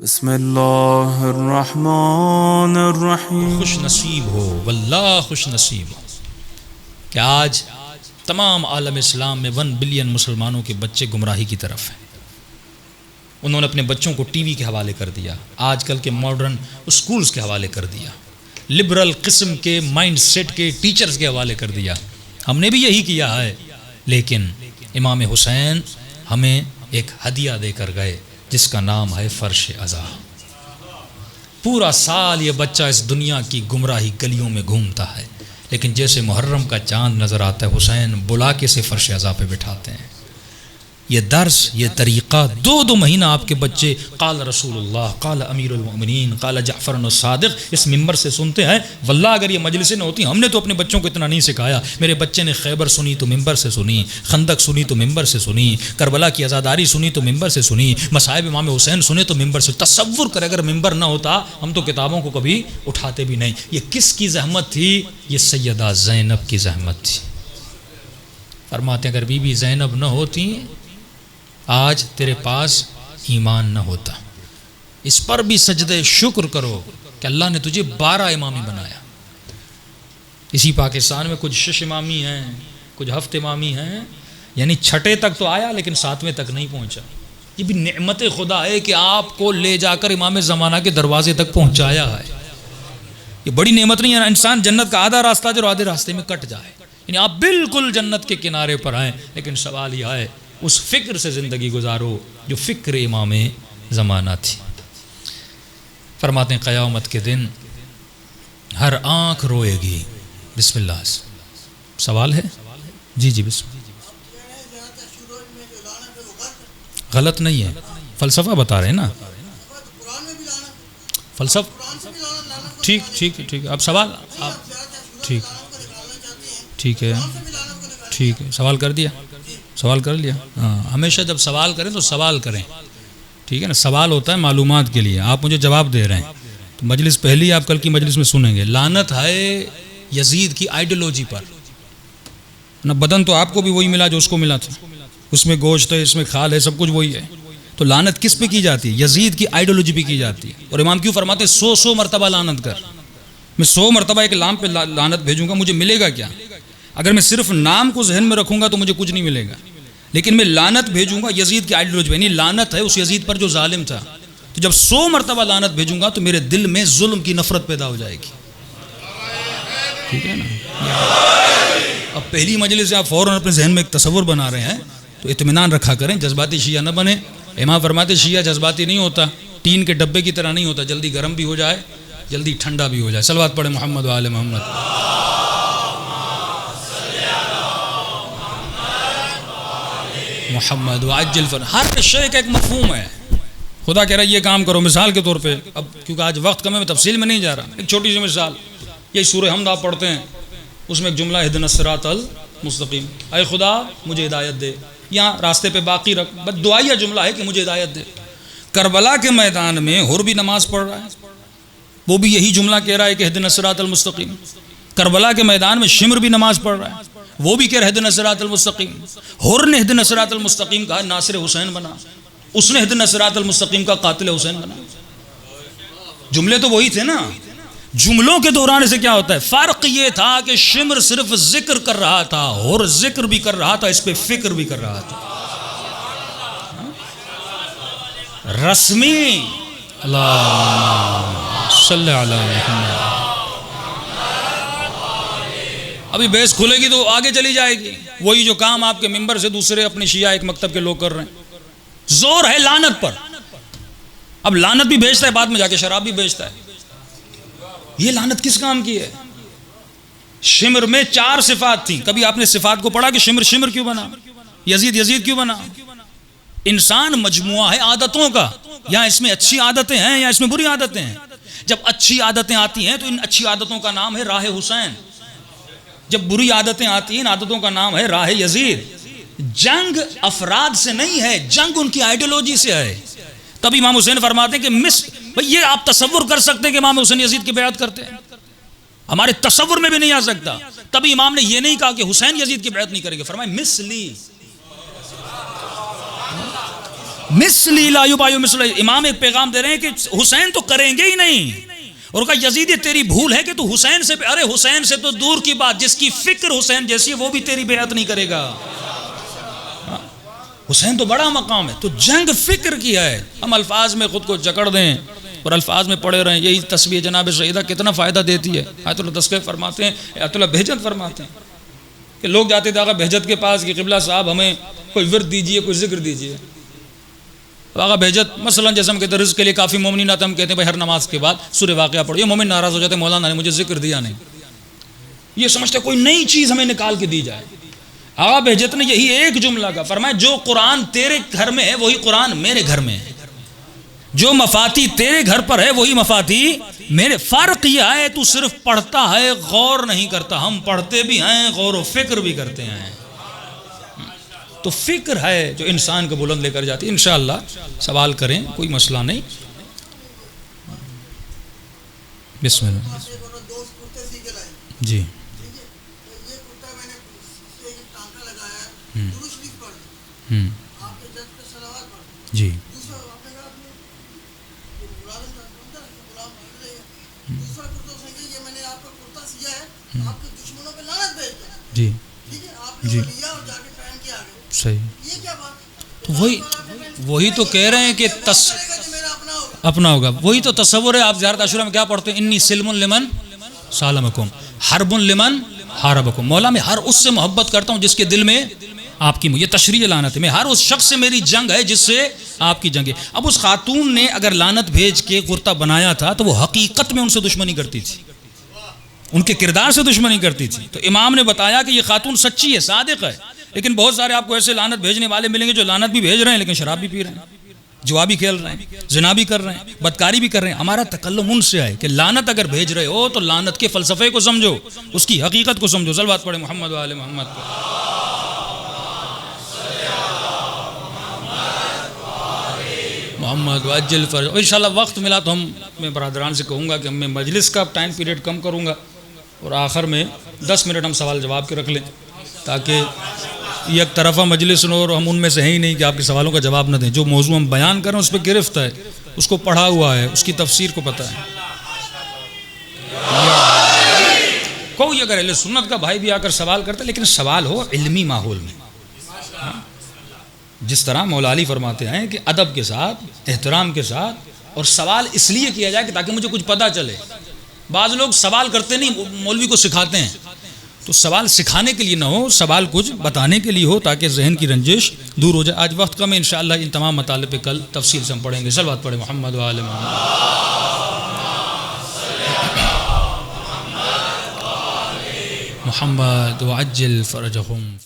बिस्मिल्लाहिर्रहमानिर्रहीम। खुश नसीब हो, वल्लाह खुश नसीब हो कि आज तमाम आलम इस्लाम में 1 बिलियन मुसलमानों के बच्चे गुमराही की तरफ हैं। उन्होंने अपने बच्चों को टीवी के हवाले कर दिया, आजकल के मॉडर्न स्कूल्स के हवाले कर दिया, लिबरल किस्म के माइंड सेट के टीचर्स के हवाले कर दिया। हमने भी यही किया है, लेकिन इमाम हुसैन हमें एक हदिया देकर गए जिसका नाम है फ़र्श अज़ा। पूरा साल ये बच्चा इस दुनिया की गुमराही गलियों में घूमता है, लेकिन जैसे मुहर्रम का चांद नज़र आता है, हुसैन बुला के से फ़र्श अज़ा पे बिठाते हैं। ये दर्स, ये तरीक़ा 2-2 महीना आपके बच्चे क़ाल रसूलुल्लाह, क़ाल अमीरुल मोमिनीन, क़ाल जाफ़र सादिक़ इस मिंबर से सुनते हैं। वल्लाह अगर ये मजलिसें न होती, हमने तो अपने बच्चों को इतना नहीं सिखाया। मेरे बच्चे ने खैबर सुनी तो मिंबर से सुनी, खंदक सुनी तो मिंबर से सुनी, करबला की आज़ादारी सुनी तो मिंबर से सुनी, मसाइब इमाम हुसैन सुने तो मिंबर से। तसव्वुर कर, अगर मिंबर ना होता हम तो किताबों को कभी उठाते भी नहीं। ये किसकी ज़हमत थी? ये सैयदा ज़ैनब की ज़हमत थी। फरमाते अगर बीबी ज़ैनब न होती आज तेरे पास ईमान न होता। इस पर भी सजदे शुक्र करो कि अल्लाह ने तुझे 12 इमामी बनाया। इसी पाकिस्तान में कुछ 6 इमामी हैं, कुछ हफ्त इमामी हैं, यानी 6ठे तक तो आया लेकिन 7वें तक नहीं पहुंचा। ये भी नेमत खुदा है कि आपको ले जाकर इमाम ज़माना के दरवाजे तक पहुंचाया है। ये बड़ी नेमत नहीं है? इंसान जन्नत का आधा रास्ता जो आधे रास्ते में कट जाए, यानी आप बिल्कुल जन्नत के किनारे पर आए, लेकिन सवाल यह है उस फ़िक्र से ज़िंदगी गुजारो जो फ़िक्र इमाम ज़माना थी। फरमाते हैं क़यामत के दिन हर आँख रोएगी। बिस्मिल्लाह। सवाल है? जी जी बिस्मिल्लाह। गलत नहीं है, फ़लसफ़ा बता रहे हैं ना, फ़लसफ़ा। ठीक ठीक ठीक, अब सवाल आप ठीक ठीक है, ठीक है, सवाल कर दिया, सवाल कर लिया। हाँ, हमेशा जब सवाल करें तो सवाल करें, ठीक है ना। सवाल होता है मालूमात के लिए, आप मुझे जवाब दे रहे हैं तो मजलिस पहली आप कल की मजलिस में सुनेंगे। लानत है यजीद की आइडियोलॉजी पर ना। बदन तो आपको भी वही मिला जो उसको मिला था, उसमें गोश्त है, इसमें खाल है, सब कुछ वही है। तो लानत किस पे की जाती है? यजीद की आइडियोलॉजी पे की जाती है। और इमाम क्यों फरमाते 100 मरतबा लानत कर। मैं 100 मरतबा एक लाम पे लानत भेजूंगा, मुझे मिलेगा क्या? अगर मैं सिर्फ नाम को जहन में रखूंगा तो मुझे कुछ नहीं मिलेगा, लेकिन मैं लानत भेजूंगा यजीद की आइडियोलॉजी पे। नहीं, लानत है उस यजीद पर जो जालिम था। तो जब 100 मरतबा लानत भेजूंगा तो मेरे दिल में जुल्म की नफरत पैदा हो जाएगी, ठीक है ना। अब पहली मजलिस से आप फौरन अपने जहन में एक तस्वुर बना रहे हैं तो इत्मीनान रखा करें, जज्बाती शिया न बने। इमाम फरमाते शिया जज्बाती नहीं होता, टीन के डब्बे की तरह नहीं होता, जल्दी गर्म भी हो जाए जल्दी ठंडा भी हो जाए। सलवात पढ़े मोहम्मद व आले मोहम्मद। मोहम्मद वाजिल फर, हर शय का एक मफहूम है। खुदा कह रहा है ये काम करो, मिसाल के तौर पे, अब क्योंकि आज वक्त कम है मैं तफसील में नहीं जा रहा, एक छोटी सी मिसाल। ये सूरह हमद आप पढ़ते हैं, उसमें एक जुमला इहदिनस सिरातल मुस्तकीम, ऐ खुदा मुझे हिदायत दे। यहाँ रास्ते पे बाकी रख, बस दुआया जुमला है कि मुझे हिदायत दे। करबला के मैदान में हुर भी नमाज पढ़ रहा है, वो भी यही जुमला कह रहा है कि इहदिनस सिरातल मुस्तकीम। करबला के मैदान में शिमर भी नमाज पढ़ रहा है, वो भी कह रहे इहदिनस सिरातल मुस्तकीम। हुर ने इहदिनस सिरातल मुस्तकीम कहा, नासिर हुसैन बना। उसने इहदिनस सिरातल मुस्तकीम का कातिल हुसैन बना। जुमले तो वही थे ना। जुमलों के दौरान से क्या होता है? फर्क ये था कि शिमर सिर्फ जिक्र कर रहा था, हुर जिक्र भी कर रहा था, इस पे फिक्र भी कर रहा था। रस्मी अल्लाह सल्ले अला मुहम्मद। अभी बहस खुलेगी तो आगे चली जाएगी। वही जो काम आपके मिंबर से दूसरे अपने शिया एक मकतब के लोग कर रहे हैं। जोर है लानत पर। अब लानत भी बेचता है, बाद में जाके शराब भी बेचता है। ये लानत किस काम की है? शिमर में 4 सिफात थी। कभी आपने सिफात को पढ़ा कि शिमर शिमर क्यों बना, यजीद यजीद क्यों बना? इंसान मजमुआ है आदतों का, या इसमें अच्छी आदतें हैं या इसमें बुरी आदतें हैं। जब अच्छी आदतें आती हैं तो इन अच्छी आदतों का नाम है राह हुसैन। जब बुरी आदतें आती हैं इन आदतों का नाम है राह यजीद। जंग अफराद से नहीं है, जंग उनकी आइडियोलॉजी से है। तब इमाम हुसैन फरमाते हैं कि भाई ये आप तसव्वुर कर सकते हैं कि इमाम हुसैन यजीद की बैत करते हैं? हमारे तसव्वुर में भी नहीं आ सकता। तभी इमाम ने ये नहीं कहा कि हुसैन यजीद की बैत नहीं करेंगे, फरमाया मिसली। मिस्ली ला युबायु मिस्ली। इमाम एक पैगाम दे रहे हैं कि हुसैन तो करेंगे ही नहीं, और कहा यजीद तेरी भूल है कि तू हुसैन से, अरे हुसैन से तो दूर की बात, जिसकी फिक्र हुसैन जैसी है वो भी तेरी बेअत नहीं करेगा। हुसैन तो बड़ा मकाम है, तो जंग फिक्र की है। हम अल्फाज में खुद को जकड़ दें और अल्फाज में पढ़े रहें, यही तस्बीह जनाब शहीदा कितना फ़ायदा देती है। आयतुल्लाह तस्कीर फरमाते हैं, आयतुल्लाह बहजत फरमाते हैं कि लोग जाते थे आगा बहजत के पास कि क़िबला साहब हमें कोई विर्द दीजिए, कोई जिक्र दीजिए। तो आगा बहजत मसलन जैसे हम कहते हैं रिज़्क़ के लिए काफ़ी मोमिन आता, हम कहते हैं भाई हर नमाज के बाद सूरह वाक़िया पढ़ो। ये मोमिन नाराज़ हो जाते हैं, मौलाना ने मुझे जिक्र दिया नहीं, ये समझते कोई नई चीज़ हमें निकाल के दी जाए। आगा बहजत ने यही एक जुमला का फरमाया, जो कुरान तेरे घर में है वही कुरान मेरे घर में है, जो मफाती तेरे घर पर है वही मफाती मेरे। फ़र्क यह है तू सिर्फ पढ़ता है, गौर नहीं करता। हम पढ़ते भी हैं, गौर व फिक्र भी करते हैं। तो फिक्र है जो इंसान को बुलंद लेकर जाती है। इंशाअल्लाह सवाल करें, कोई मसला नहीं। बिस्मिल्लाह जी। जी जी जी सही। तो वही तो कह रहे हैं कि अपना होगा, वही तो तस्वुर है। आप ज़ियारत आशुरा में क्या पढ़ते हैं, इन्नी सिल्मुन लिमन सालमकुम हरबुन लिमन हारबकुम। मौला मैं हर उससे मोहब्बत करता हूँ जिसके दिल में आपकी, ये तशरीह लानत है। मैं हर उस शख्स से मेरी जंग है जिससे आपकी जंग है। अब उस खातून ने अगर लानत भेज के कुर्ता बनाया था तो वो हकीकत में उनसे दुश्मनी करती थी, उनके किरदार से दुश्मनी करती थी। तो इमाम ने बताया कि ये खातून सच्ची है, सादिक है। लेकिन बहुत सारे आपको ऐसे लानत भेजने वाले मिलेंगे जो लानत भी भेज रहे हैं लेकिन शराब भी पी रहे हैं, जुआ भी खेल रहे हैं, जिना भी कर रहे हैं, बदकारी भी कर रहे हैं। हमारा तकल्लुम उनसे है कि लानत अगर भेज रहे हो तो लानत के फ़लसफ़े को समझो, उसकी हकीकत को समझो। सलवात पढ़े मोहम्मद वाले मोहम्मद पर। मोहम्मद वज्जल फर्ज। इंशाअल्लाह वक्त मिला तो मैं बरादरान से कहूँगा कि मैं मजलिस का टाइम पीरियड कम करूँगा और आखिर में 10 मिनट हम सवाल जवाब के रख लें, ताकि एक तरफा मजलिस हो और हम उनमें से हैं ही नहीं कि आपके सवालों का जवाब न दें। जो मौजू हम बयान करें उस पर गिरफ्त है, उसको पढ़ा हुआ है, उसकी तफसीर को पता है। कोई अगर अहले सुन्नत का भाई भी आकर सवाल करता है, लेकिन सवाल हो इल्मी माहौल में, जिस तरह मौला अली फरमाते हैं कि अदब के साथ, एहतराम के साथ, और सवाल इसलिए किया जाए कि ताकि मुझे कुछ पता चले। बाज़ लोग सवाल करते नहीं, मौलवी को सिखाते हैं। तो सवाल सिखाने के लिए ना हो, सवाल कुछ बताने के लिए हो ताकि जहन की रंजिश दूर हो जाए। आज वक्त कम है, इंशाअल्लाह इन तमाम मतालिब पे कल तफसील से हम पढ़ेंगे। सलवात पढ़े मोहम्मद व आले मोहम्मद वअज्जिल फरजहुम।